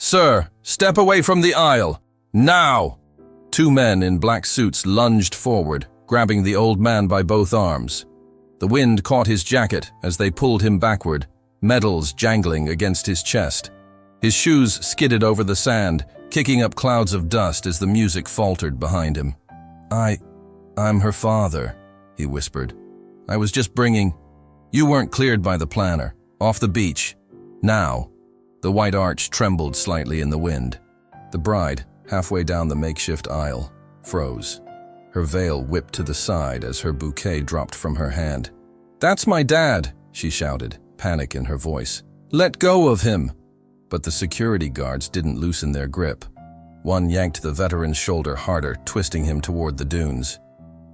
"Sir, step away from the aisle! Now!" Two men in black suits lunged forward, grabbing the old man by both arms. The wind caught his jacket as they pulled him backward, medals jangling against his chest. His shoes skidded over the sand, kicking up clouds of dust as the music faltered behind him. I'm her father," he whispered. "I was just bringing—" "You weren't cleared by the planner. Off the beach. Now." The white arch trembled slightly in the wind. The bride, halfway down the makeshift aisle, froze. Her veil whipped to the side as her bouquet dropped from her hand. "That's my dad," she shouted, panic in her voice. "Let go of him!" But the security guards didn't loosen their grip. One yanked the veteran's shoulder harder, twisting him toward the dunes.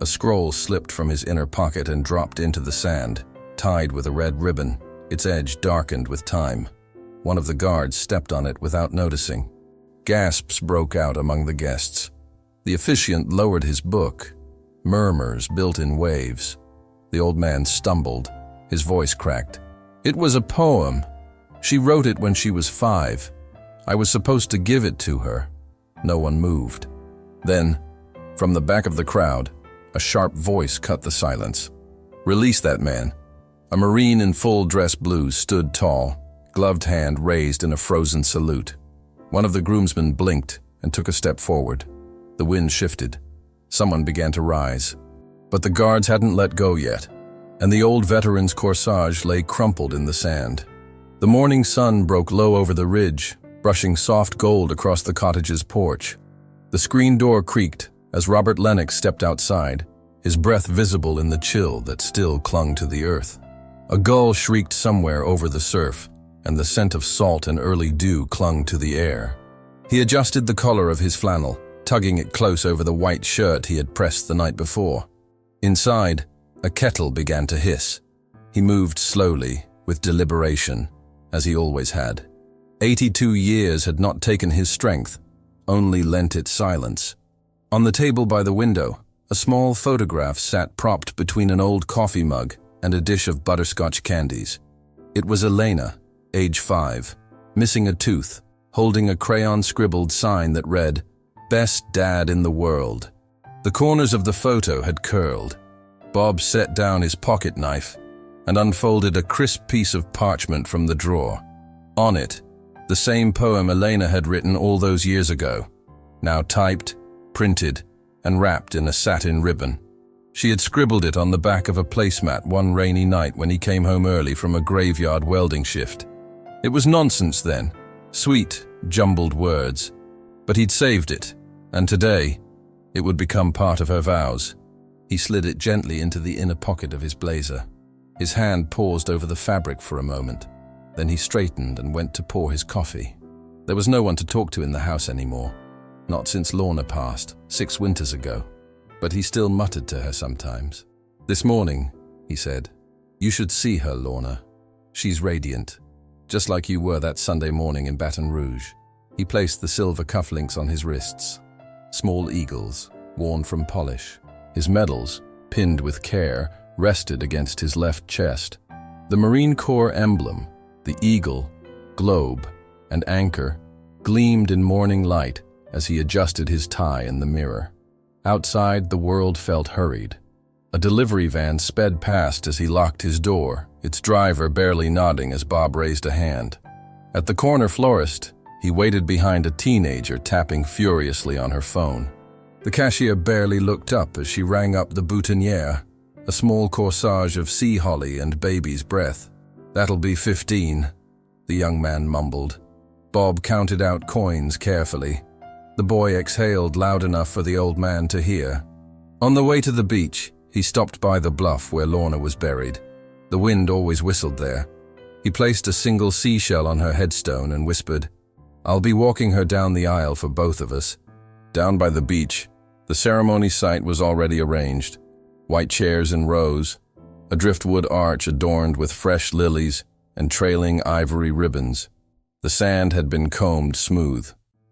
A scroll slipped from his inner pocket and dropped into the sand, tied with a red ribbon, its edge darkened with time. One of the guards stepped on it without noticing. Gasps broke out among the guests. The officiant lowered his book. Murmurs built in waves. The old man stumbled, his voice cracked. "It was a poem. She wrote it when she was 5. I was supposed to give it to her." No one moved. Then, from the back of the crowd, a sharp voice cut the silence. "Release that man." A Marine in full dress blues stood tall, gloved hand raised in a frozen salute. One of the groomsmen blinked and took a step forward. The wind shifted. Someone began to rise. But the guards hadn't let go yet, and the old veteran's corsage lay crumpled in the sand. The morning sun broke low over the ridge, brushing soft gold across the cottage's porch. The screen door creaked as Robert Lennox stepped outside, his breath visible in the chill that still clung to the earth. A gull shrieked somewhere over the surf, and the scent of salt and early dew clung to the air. He adjusted the collar of his flannel, tugging it close over the white shirt he had pressed the night before. Inside, a kettle began to hiss. He moved slowly, with deliberation, as he always had. 82 years had not taken his strength, only lent it silence. On the table by the window, a small photograph sat propped between an old coffee mug and a dish of butterscotch candies. It was Elena, age 5, missing a tooth, holding a crayon-scribbled sign that read, "Best Dad in the World." The corners of the photo had curled. Bob set down his pocket knife and unfolded a crisp piece of parchment from the drawer. On it, the same poem Elena had written all those years ago, now typed, printed, and wrapped in a satin ribbon. She had scribbled it on the back of a placemat one rainy night when he came home early from a graveyard welding shift. It was nonsense then, sweet, jumbled words. But he'd saved it, and today, it would become part of her vows. He slid it gently into the inner pocket of his blazer. His hand paused over the fabric for a moment. Then he straightened and went to pour his coffee. There was no one to talk to in the house anymore. Not since Lorna passed, 6 winters ago. But he still muttered to her sometimes. "This morning," he said, "you should see her, Lorna. She's radiant, just like you were that Sunday morning in Baton Rouge." He placed the silver cufflinks on his wrists, small eagles, worn from polish. His medals, pinned with care, rested against his left chest. The Marine Corps emblem, the eagle, globe, and anchor, gleamed in morning light as he adjusted his tie in the mirror. Outside, the world felt hurried. A delivery van sped past as he locked his door, its driver barely nodding as Bob raised a hand. At the corner florist, he waited behind a teenager tapping furiously on her phone. The cashier barely looked up as she rang up the boutonniere, a small corsage of sea holly and baby's breath. "That'll be 15, the young man mumbled. Bob counted out coins carefully. The boy exhaled loud enough for the old man to hear. On the way to the beach, he stopped by the bluff where Lorna was buried. The wind always whistled there. He placed a single seashell on her headstone and whispered, "I'll be walking her down the aisle for both of us." Down by the beach, the ceremony site was already arranged. White chairs in rows, a driftwood arch adorned with fresh lilies and trailing ivory ribbons. The sand had been combed smooth.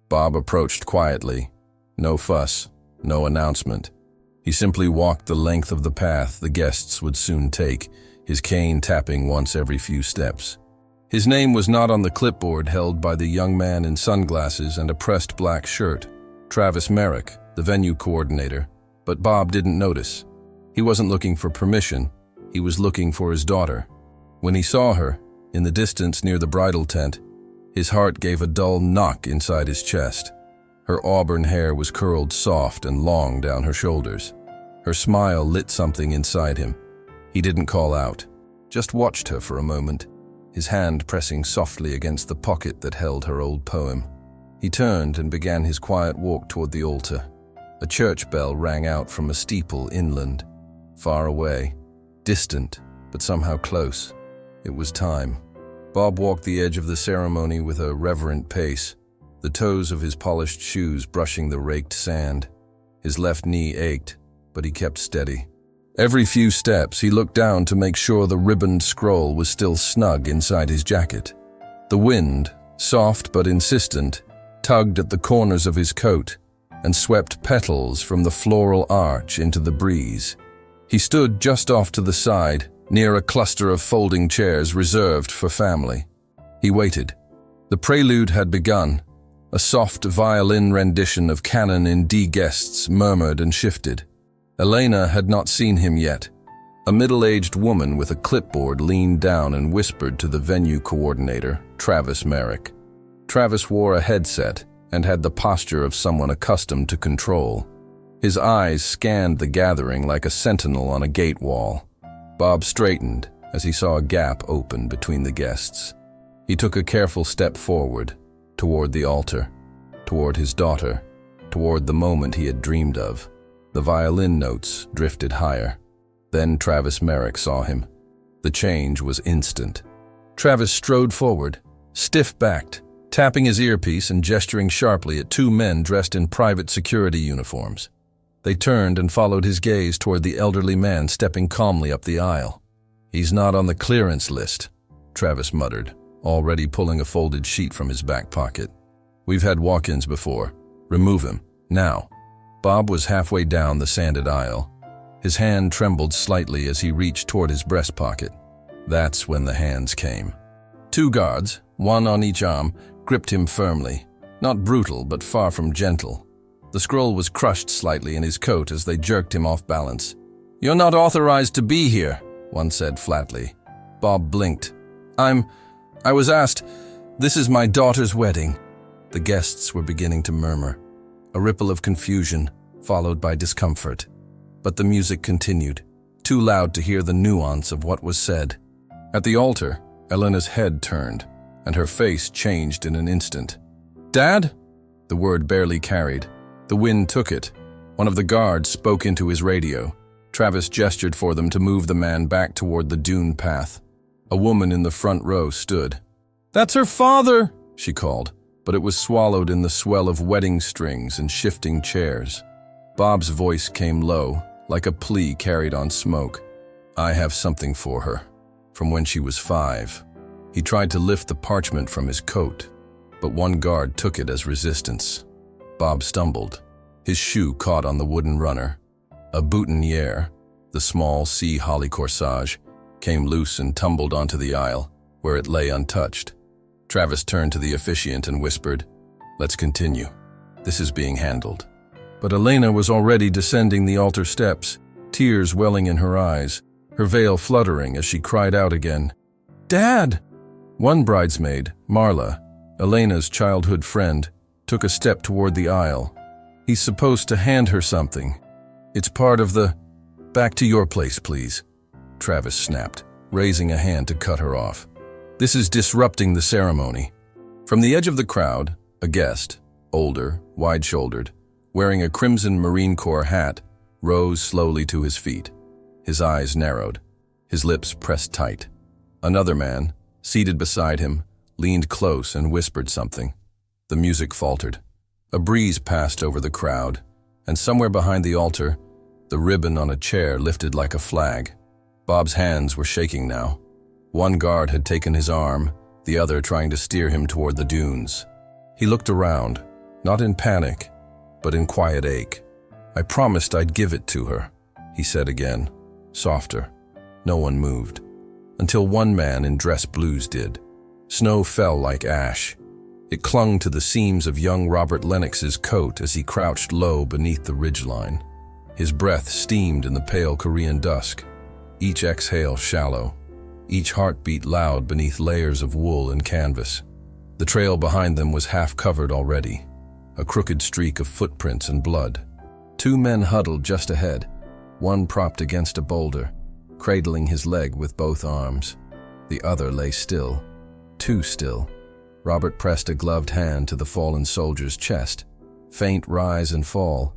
Bob approached quietly. No fuss, no announcement. He simply walked the length of the path the guests would soon take, his cane tapping once every few steps. His name was not on the clipboard held by the young man in sunglasses and a pressed black shirt, Travis Merrick, the venue coordinator, but Bob didn't notice. He wasn't looking for permission, he was looking for his daughter. When he saw her, in the distance near the bridal tent, his heart gave a dull knock inside his chest. Her auburn hair was curled soft and long down her shoulders. Her smile lit something inside him. He didn't call out, just watched her for a moment, his hand pressing softly against the pocket that held her old poem. He turned and began his quiet walk toward the altar. A church bell rang out from a steeple inland, far away, distant, but somehow close. It was time. Bob walked the edge of the ceremony with a reverent pace, the toes of his polished shoes brushing the raked sand. His left knee ached, but he kept steady. Every few steps, he looked down to make sure the ribboned scroll was still snug inside his jacket. The wind, soft but insistent, tugged at the corners of his coat and swept petals from the floral arch into the breeze. He stood just off to the side, near a cluster of folding chairs reserved for family. He waited. The prelude had begun. A soft violin rendition of Canon in D guests murmured and shifted. Elena had not seen him yet. A middle-aged woman with a clipboard leaned down and whispered to the venue coordinator, Travis Merrick. Travis wore a headset and had the posture of someone accustomed to control. His eyes scanned the gathering like a sentinel on a gate wall. Bob straightened as he saw a gap open between the guests. He took a careful step forward, toward the altar, toward his daughter, toward the moment he had dreamed of. The violin notes drifted higher. Then Travis Merrick saw him. The change was instant. Travis strode forward, stiff-backed, tapping his earpiece and gesturing sharply at two men dressed in private security uniforms. They turned and followed his gaze toward the elderly man stepping calmly up the aisle. "He's not on the clearance list," Travis muttered, already pulling a folded sheet from his back pocket. "We've had walk-ins before. Remove him, now." Bob was halfway down the sanded aisle. His hand trembled slightly as he reached toward his breast pocket. That's when the hands came. Two guards, one on each arm, gripped him firmly. Not brutal, but far from gentle. The scroll was crushed slightly in his coat as they jerked him off balance. "You're not authorized to be here," one said flatly. Bob blinked. I was asked. This is my daughter's wedding." The guests were beginning to murmur. A ripple of confusion, followed by discomfort. But the music continued, too loud to hear the nuance of what was said. At the altar, Elena's head turned, and her face changed in an instant. "Dad?" The word barely carried. The wind took it. One of the guards spoke into his radio. Travis gestured for them to move the man back toward the dune path. A woman in the front row stood. "That's her father!" she called, but it was swallowed in the swell of wedding strings and shifting chairs. Bob's voice came low, like a plea carried on smoke. "I have something for her, from when she was 5. He tried to lift the parchment from his coat, but one guard took it as resistance. Bob stumbled. His shoe caught on the wooden runner. A boutonniere, the small sea holly corsage, came loose and tumbled onto the aisle, where it lay untouched. Travis turned to the officiant and whispered, "Let's continue. This is being handled." But Elena was already descending the altar steps, tears welling in her eyes, her veil fluttering as she cried out again, "Dad!" One bridesmaid, Marla, Elena's childhood friend, took a step toward the aisle. "He's supposed to hand her something. It's part of the—" "Back to your place, please," Travis snapped, raising a hand to cut her off. "This is disrupting the ceremony." From the edge of the crowd, a guest, older, wide-shouldered, wearing a crimson Marine Corps hat, rose slowly to his feet. His eyes narrowed, his lips pressed tight. Another man, seated beside him, leaned close and whispered something. The music faltered. A breeze passed over the crowd, and somewhere behind the altar, the ribbon on a chair lifted like a flag. Bob's hands were shaking now. One guard had taken his arm, the other trying to steer him toward the dunes. He looked around, not in panic, but in quiet ache. "I promised I'd give it to her," he said again, softer. No one moved, until one man in dress blues did. Snow fell like ash. It clung to the seams of young Robert Lennox's coat as he crouched low beneath the ridgeline. His breath steamed in the pale Korean dusk, each exhale shallow, each heartbeat loud beneath layers of wool and canvas. The trail behind them was half covered already, a crooked streak of footprints and blood. Two men huddled just ahead, one propped against a boulder, cradling his leg with both arms. The other lay still, too still. Robert pressed a gloved hand to the fallen soldier's chest. Faint rise and fall,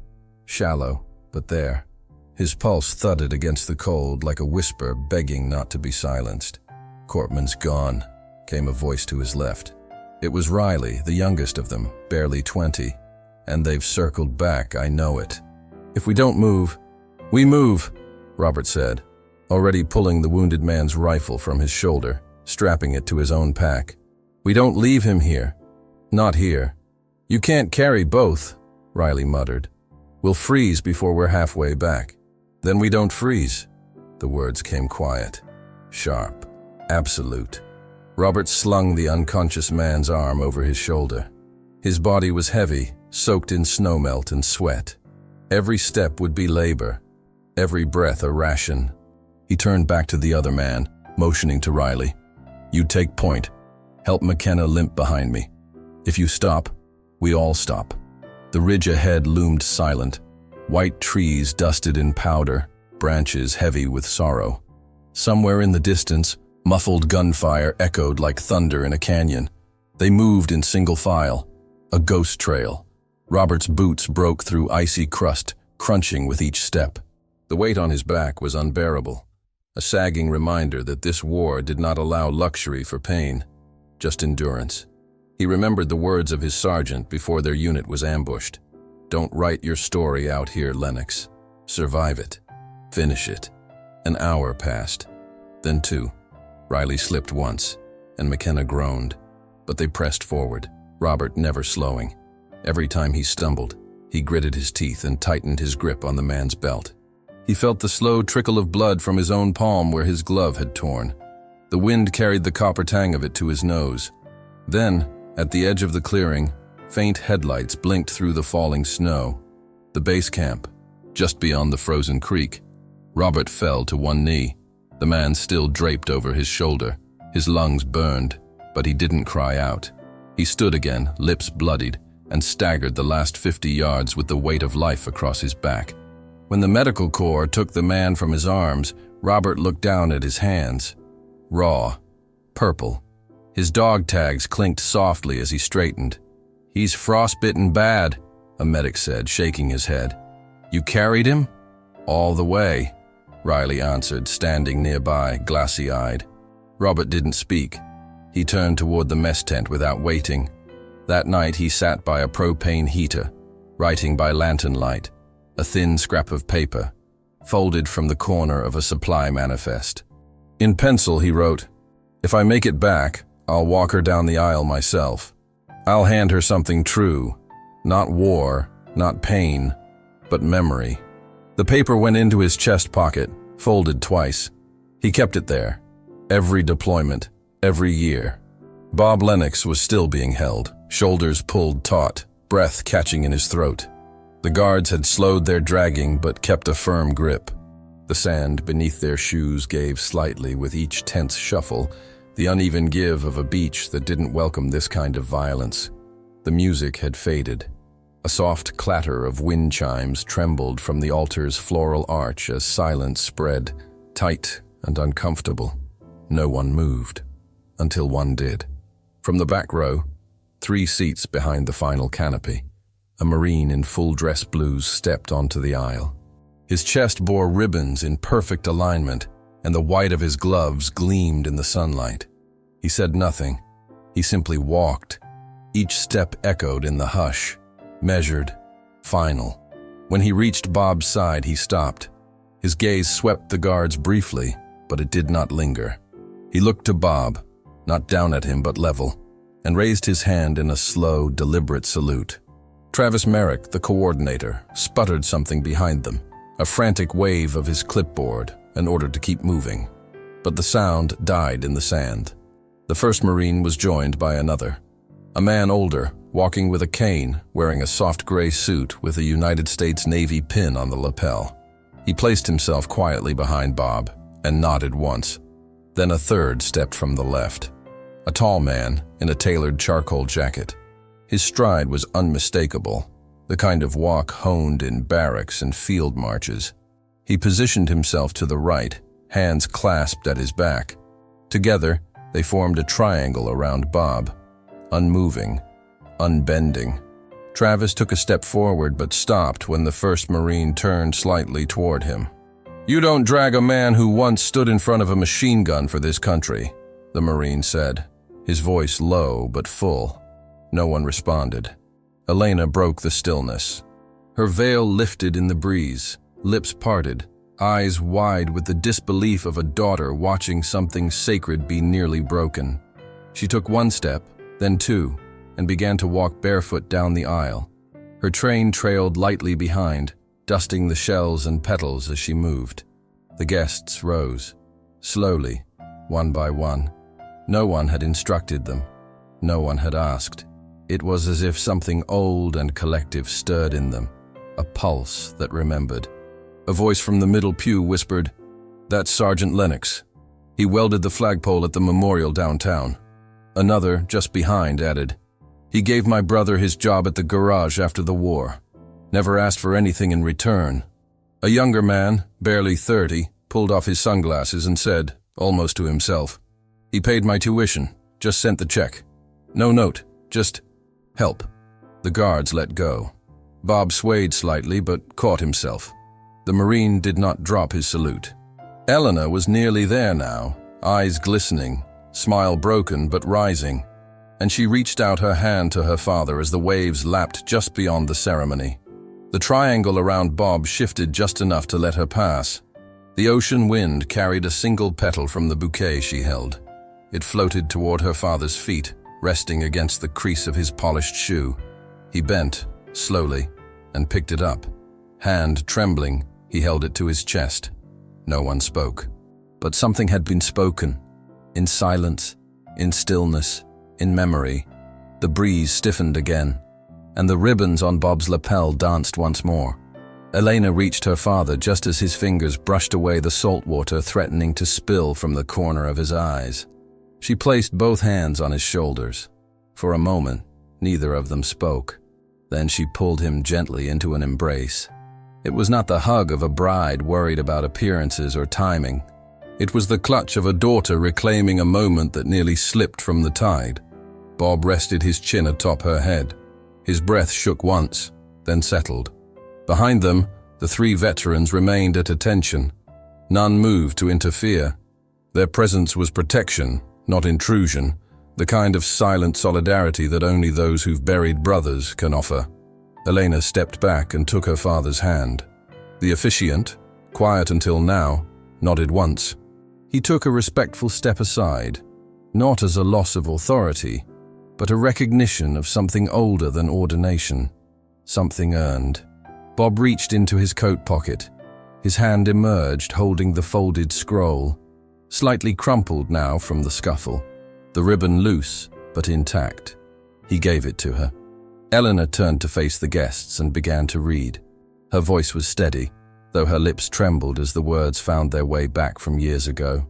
shallow, but there. His pulse thudded against the cold like a whisper begging not to be silenced. "Corpman's gone," came a voice to his left. It was Riley, the youngest of them, barely 20. "And they've circled back, I know it. If we don't move—" "We move," Robert said, already pulling the wounded man's rifle from his shoulder, strapping it to his own pack. "We don't leave him here. Not here." "You can't carry both," Riley muttered. "We'll freeze before we're halfway back." "Then we don't freeze." The words came quiet, sharp, absolute. Robert slung the unconscious man's arm over his shoulder. His body was heavy, soaked in snowmelt and sweat. Every step would be labor, every breath a ration. He turned back to the other man, motioning to Riley. "You take point. Help McKenna limp behind me. If you stop, we all stop." The ridge ahead loomed silent. White trees dusted in powder, branches heavy with sorrow. Somewhere in the distance, muffled gunfire echoed like thunder in a canyon. They moved in single file, a ghost trail. Robert's boots broke through icy crust, crunching with each step. The weight on his back was unbearable, a sagging reminder that this war did not allow luxury for pain, just endurance. He remembered the words of his sergeant before their unit was ambushed. "Don't write your story out here, Lennox. Survive it. Finish it." An hour passed, then two. Riley slipped once, and McKenna groaned, but they pressed forward, Robert never slowing. Every time he stumbled, he gritted his teeth and tightened his grip on the man's belt. He felt the slow trickle of blood from his own palm where his glove had torn. The wind carried the copper tang of it to his nose. Then, at the edge of the clearing, faint headlights blinked through the falling snow. The base camp, just beyond the frozen creek. Robert fell to one knee, the man still draped over his shoulder. His lungs burned, but he didn't cry out. He stood again, lips bloodied, and staggered the last 50 yards with the weight of life across his back. When the medical corps took the man from his arms, Robert looked down at his hands. Raw, purple. His dog tags clinked softly as he straightened. "He's frostbitten bad," a medic said, shaking his head. "You carried him?" "All the way," Riley answered, standing nearby, glassy-eyed. Robert didn't speak. He turned toward the mess tent without waiting. That night he sat by a propane heater, writing by lantern light, a thin scrap of paper, folded from the corner of a supply manifest. In pencil he wrote, "If I make it back, I'll walk her down the aisle myself. I'll hand her something true, not war, not pain, but memory." The paper went into his chest pocket, folded twice. He kept it there, every deployment, every year. Bob Lennox was still being held, shoulders pulled taut, breath catching in his throat. The guards had slowed their dragging but kept a firm grip. The sand beneath their shoes gave slightly with each tense shuffle, the uneven give of a beach that didn't welcome this kind of violence. The music had faded. A soft clatter of wind chimes trembled from the altar's floral arch as silence spread, tight and uncomfortable. No one moved, until one did. From the back row, 3 seats behind the final canopy, a Marine in full dress blues stepped onto the aisle. His chest bore ribbons in perfect alignment, and the white of his gloves gleamed in the sunlight. He said nothing. He simply walked. Each step echoed in the hush, measured, final. When he reached Bob's side, he stopped. His gaze swept the guards briefly, but it did not linger. He looked to Bob, not down at him but level, and raised his hand in a slow, deliberate salute. Travis Merrick, the coordinator, sputtered something behind them, a frantic wave of his clipboard, in order to keep moving. But the sound died in the sand. The first Marine was joined by another. A man older, walking with a cane, wearing a soft gray suit with a United States Navy pin on the lapel. He placed himself quietly behind Bob and nodded once. Then a third stepped from the left. A tall man in a tailored charcoal jacket. His stride was unmistakable, the kind of walk honed in barracks and field marches. He positioned himself to the right, hands clasped at his back. Together, they formed a triangle around Bob, unmoving, unbending. Travis took a step forward but stopped when the first Marine turned slightly toward him. "You don't drag a man who once stood in front of a machine gun for this country," the Marine said, his voice low but full. No one responded. Elena broke the stillness. Her veil lifted in the breeze, lips parted, eyes wide with the disbelief of a daughter watching something sacred be nearly broken. She took one step, then two, and began to walk barefoot down the aisle. Her train trailed lightly behind, dusting the shells and petals as she moved. The guests rose, slowly, one by one. No one had instructed them. No one had asked. It was as if something old and collective stirred in them, a pulse that remembered. A voice from the middle pew whispered, "That's Sergeant Lennox. He welded the flagpole at the memorial downtown." Another, just behind, added, "He gave my brother his job at the garage after the war. Never asked for anything in return." A younger man, barely 30, pulled off his sunglasses and said, almost to himself, "He paid my tuition, just sent the check. No note, just help." The guards let go. Bob swayed slightly but caught himself. The Marine did not drop his salute. Elena was nearly there now, eyes glistening, smile broken but rising, and she reached out her hand to her father as the waves lapped just beyond the ceremony. The triangle around Bob shifted just enough to let her pass. The ocean wind carried a single petal from the bouquet she held. It floated toward her father's feet, resting against the crease of his polished shoe. He bent, slowly, and picked it up. Hand trembling, he held it to his chest. No one spoke. But something had been spoken. In silence, in stillness, in memory. The breeze stiffened again, and the ribbons on Bob's lapel danced once more. Elena reached her father just as his fingers brushed away the salt water threatening to spill from the corner of his eyes. She placed both hands on his shoulders. For a moment, neither of them spoke. Then she pulled him gently into an embrace. It was not the hug of a bride worried about appearances or timing. It was the clutch of a daughter reclaiming a moment that nearly slipped from the tide. Bob rested his chin atop her head. His breath shook once, then settled. Behind them, the three veterans remained at attention. None moved to interfere. Their presence was protection, not intrusion, the kind of silent solidarity that only those who've buried brothers can offer. Elena stepped back and took her father's hand. The officiant, quiet until now, nodded once. He took a respectful step aside, not as a loss of authority, but a recognition of something older than ordination, something earned. Bob reached into his coat pocket. His hand emerged holding the folded scroll, slightly crumpled now from the scuffle, the ribbon loose but intact. He gave it to her. Eleanor turned to face the guests and began to read. Her voice was steady, though her lips trembled as the words found their way back from years ago.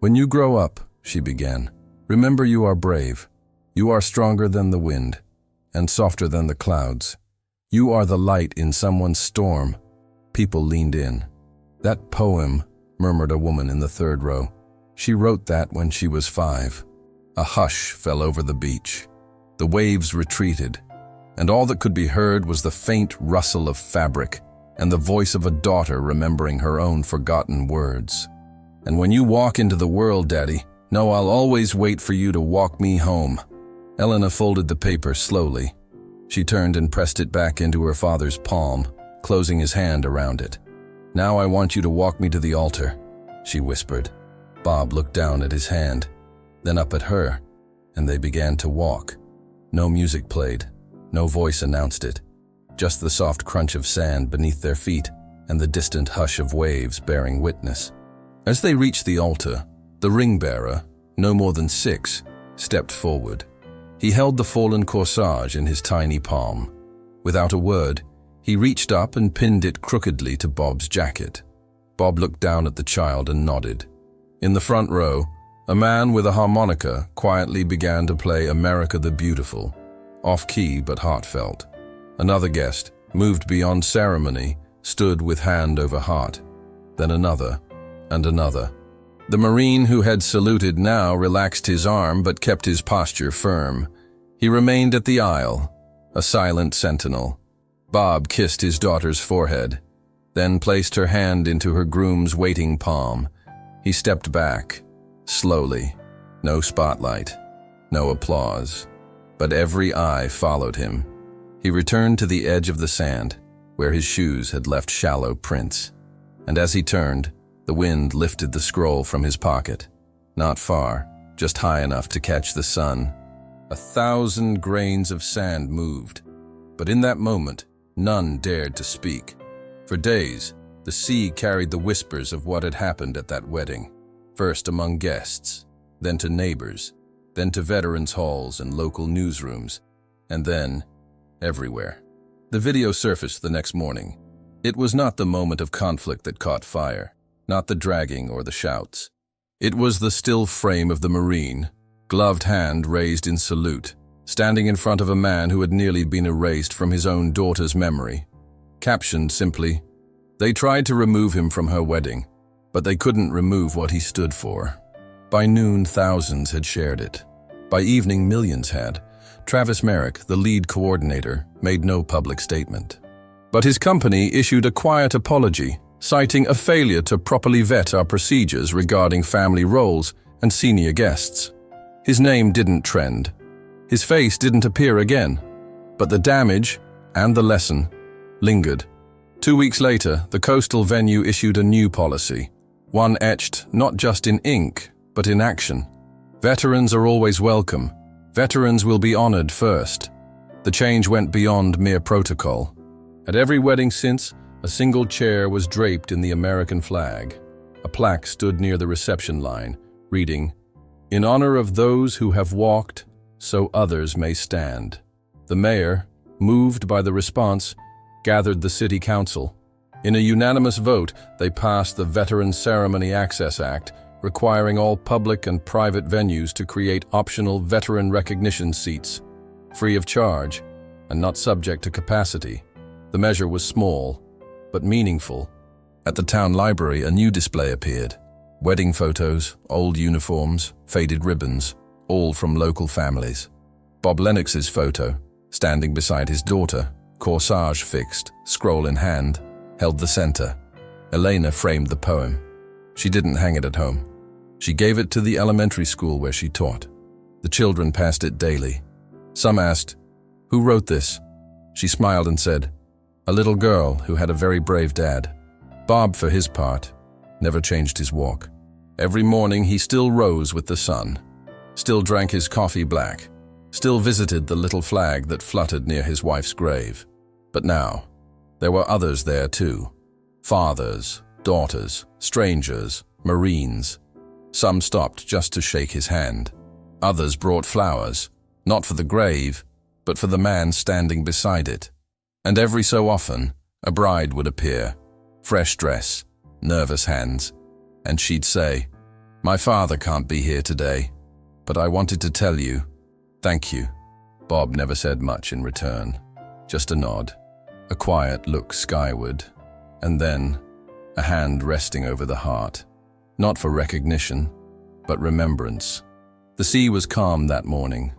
"When you grow up," she began, "remember you are brave. You are stronger than the wind, and softer than the clouds. You are the light in someone's storm." People leaned in. "That poem," murmured a woman in the third row. "She wrote that when she was 5. A hush fell over the beach. The waves retreated, and all that could be heard was the faint rustle of fabric and the voice of a daughter remembering her own forgotten words. "And when you walk into the world, Daddy, know I'll always wait for you to walk me home." Elena folded the paper slowly. She turned and pressed it back into her father's palm, closing his hand around it. "Now I want you to walk me to the altar," she whispered. Bob looked down at his hand, then up at her, and they began to walk. No music played. No voice announced it, just the soft crunch of sand beneath their feet and the distant hush of waves bearing witness. As they reached the altar, the ring-bearer, no more than 6, stepped forward. He held the fallen corsage in his tiny palm. Without a word, he reached up and pinned it crookedly to Bob's jacket. Bob looked down at the child and nodded. In the front row, a man with a harmonica quietly began to play America the Beautiful, off-key but heartfelt. Another guest, moved beyond ceremony, stood with hand over heart. Then another, and another. The Marine who had saluted now relaxed his arm but kept his posture firm. He remained at the aisle, a silent sentinel. Bob kissed his daughter's forehead, then placed her hand into her groom's waiting palm. He stepped back, slowly. No spotlight, no applause, but every eye followed him. He returned to the edge of the sand, where his shoes had left shallow prints. And as he turned, the wind lifted the scroll from his pocket. Not far, just high enough to catch the sun. 1,000 grains of sand moved, but in that moment, none dared to speak. For days, the sea carried the whispers of what had happened at that wedding, first among guests, then to neighbors, then to veterans' halls and local newsrooms, and then everywhere. The video surfaced the next morning. It was not the moment of conflict that caught fire, not the dragging or the shouts. It was the still frame of the Marine, gloved hand raised in salute, standing in front of a man who had nearly been erased from his own daughter's memory. Captioned simply, "They tried to remove him from her wedding, but they couldn't remove what he stood for." By noon, thousands had shared it. By evening, millions had. Travis Merrick, the lead coordinator, made no public statement. But his company issued a quiet apology, citing a failure to properly vet our procedures regarding family roles and senior guests. His name didn't trend. His face didn't appear again. But the damage, and the lesson, lingered. 2 weeks later, the coastal venue issued a new policy, one etched not just in ink, but in action. Veterans are always welcome. Veterans will be honored first. The change went beyond mere protocol. At every wedding since, a single chair was draped in the American flag. A plaque stood near the reception line, reading, "In honor of those who have walked, so others may stand." The mayor, moved by the response, gathered the city council. In a unanimous vote, they passed the Veteran Ceremony Access Act, requiring all public and private venues to create optional veteran recognition seats, free of charge, and not subject to capacity. The measure was small, but meaningful. At the town library, a new display appeared. Wedding photos, old uniforms, faded ribbons, all from local families. Bob Lennox's photo, standing beside his daughter, corsage fixed, scroll in hand, held the center. Elena framed the poem. She didn't hang it at home. She gave it to the elementary school where she taught. The children passed it daily. Some asked, "Who wrote this?" She smiled and said, "A little girl who had a very brave dad." Bob, for his part, never changed his walk. Every morning he still rose with the sun, still drank his coffee black, still visited the little flag that fluttered near his wife's grave. But now, there were others there too. Fathers, daughters, strangers, Marines. Some stopped just to shake his hand. Others brought flowers, not for the grave, but for the man standing beside it. And every so often, a bride would appear, fresh dress, nervous hands, and she'd say, "My father can't be here today, but I wanted to tell you, thank you." Bob never said much in return, just a nod, a quiet look skyward, and then a hand resting over the heart, not for recognition, but remembrance. The sea was calm that morning,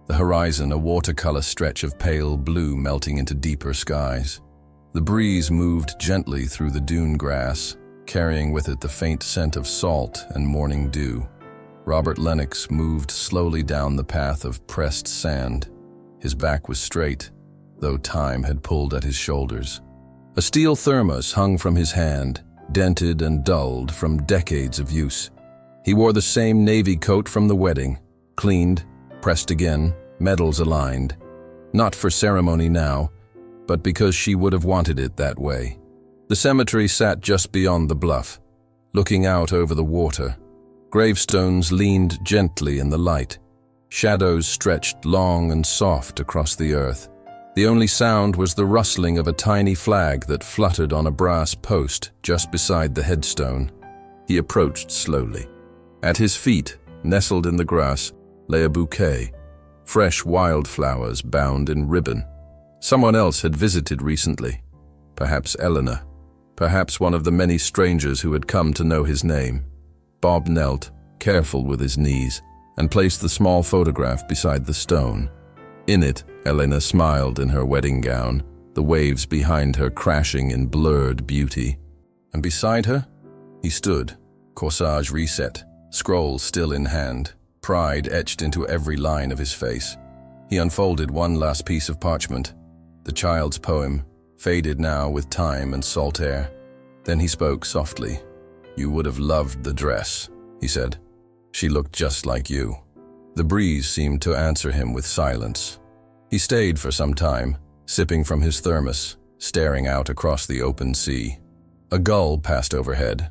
the horizon a watercolor stretch of pale blue melting into deeper skies. The breeze moved gently through the dune grass, carrying with it the faint scent of salt and morning dew. Robert Lennox moved slowly down the path of pressed sand. His back was straight, though time had pulled at his shoulders. A steel thermos hung from his hand, dented and dulled from decades of use. He wore the same navy coat from the wedding, cleaned, pressed again, medals aligned. Not for ceremony now, but because she would have wanted it that way. The cemetery sat just beyond the bluff, looking out over the water. Gravestones leaned gently in the light, Shadows stretched long and soft across the earth. The only sound was the rustling of a tiny flag that fluttered on a brass post just beside the headstone. He approached slowly. At his feet, nestled in the grass, lay a bouquet, fresh wildflowers bound in ribbon. Someone else had visited recently, perhaps Eleanor, perhaps one of the many strangers who had come to know his name. Bob knelt, careful with his knees, and placed the small photograph beside the stone. In it, Eleanor smiled in her wedding gown, the waves behind her crashing in blurred beauty. And beside her, he stood, corsage reset, scroll still in hand, pride etched into every line of his face. He unfolded one last piece of parchment, the child's poem, faded now with time and salt air. Then he spoke softly. "You would have loved the dress," he said. "She looked just like you." The breeze seemed to answer him with silence. He stayed for some time, sipping from his thermos, staring out across the open sea. A gull passed overhead.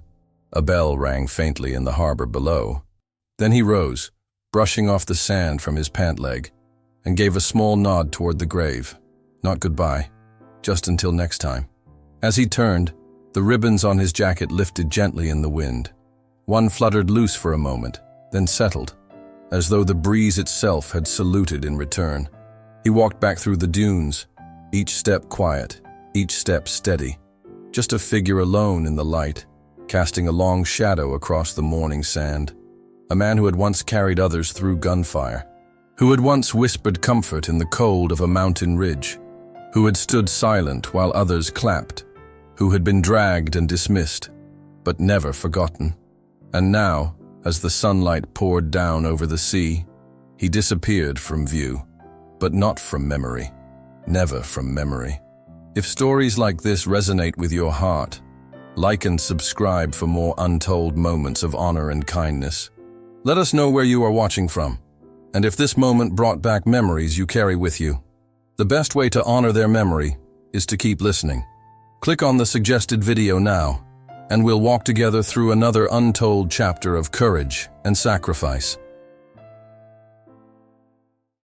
A bell rang faintly in the harbor below. Then he rose, brushing off the sand from his pant leg, and gave a small nod toward the grave. Not goodbye, just until next time. As he turned, the ribbons on his jacket lifted gently in the wind. One fluttered loose for a moment, then settled, as though the breeze itself had saluted in return. He walked back through the dunes, each step quiet, each step steady, just a figure alone in the light, casting a long shadow across the morning sand. A man who had once carried others through gunfire, who had once whispered comfort in the cold of a mountain ridge, who had stood silent while others clapped, who had been dragged and dismissed, but never forgotten. And now, as the sunlight poured down over the sea, he disappeared from view, but not from memory, never from memory. If stories like this resonate with your heart, like and subscribe for more untold moments of honor and kindness. Let us know where you are watching from, and if this moment brought back memories you carry with you. The best way to honor their memory is to keep listening. Click on the suggested video now, and we'll walk together through another untold chapter of courage and sacrifice.